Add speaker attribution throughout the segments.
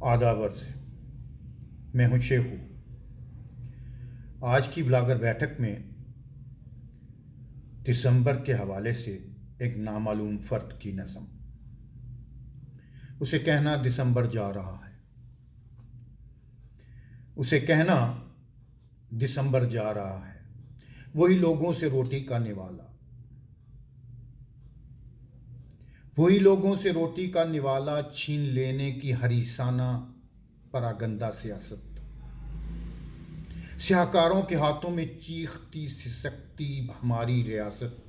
Speaker 1: आदाब अर्ज़ है। मैं हूँ शेखू। आज की ब्लॉगर बैठक में दिसंबर के हवाले से एक नामालूम फ़र्द की नज़म। उसे कहना दिसंबर जा रहा है, उसे कहना दिसंबर जा रहा है। वही लोगों से रोटी का निवाला, वही लोगों से रोटी का निवाला, छीन लेने की हरीसाना परागंदा सियासत। स्याहकारों के हाथों में चीखती सिसकती हमारी रियासत।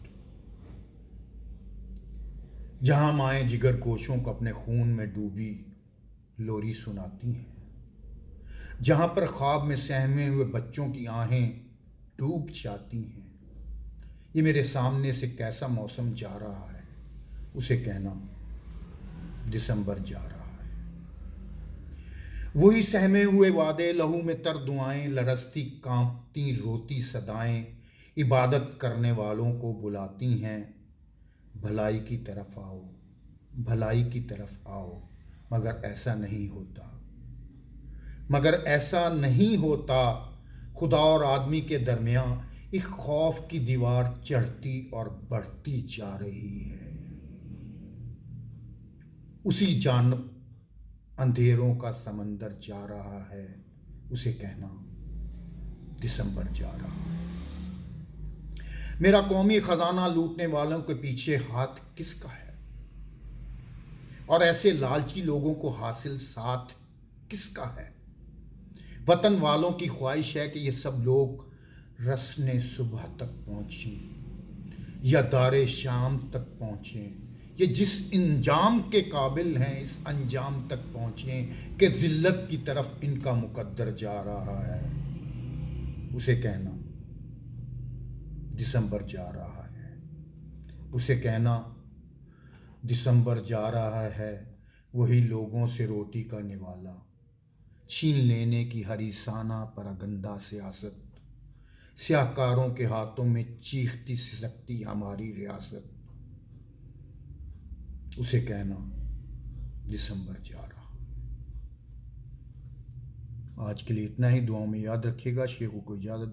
Speaker 1: जहां माएँ जिगर गोशों को अपने खून में डूबी लोरी सुनाती हैं, जहां पर ख्वाब में सहमे हुए बच्चों की आहें डूब जाती हैं। ये मेरे सामने से कैसा मौसम जा रहा है, उसे कहना दिसंबर जा रहा है। वही सहमे हुए वादे, लहू में तर दुआएं, लरसती कांपती रोती सदाएं, इबादत करने वालों को बुलाती हैं, भलाई की तरफ आओ, भलाई की तरफ आओ। मगर ऐसा नहीं होता, मगर ऐसा नहीं होता। खुदा और आदमी के दरमियान एक खौफ की दीवार चढ़ती और बढ़ती जा रही है। उसी जानब अंधेरों का समंदर जा रहा है, उसे कहना दिसंबर जा रहा है। मेरा कौमी खजाना लूटने वालों के पीछे हाथ किसका है, और ऐसे लालची लोगों को हासिल साथ किसका है। वतन वालों की ख्वाहिश है कि ये सब लोग रस्ने सुबह तक पहुंचें या दारे शाम तक पहुंचें। ये जिस इंजाम के काबिल हैं इस अंजाम तक पहुंचें कि जिल्लत की तरफ इनका मुकद्दर जा रहा है, उसे कहना दिसंबर जा रहा है। उसे कहना दिसंबर जा रहा है। वही लोगों से रोटी का निवाला, छीन लेने की हरीसाना परागंदा सियासत। स्याहकारों के हाथों में चीखती सिसकती हमारी रियासत। उसे कहना दिसंबर जा रहा। आज के लिए इतना ही। दुआओं में याद रखिएगा। शेखू को इजाज़त।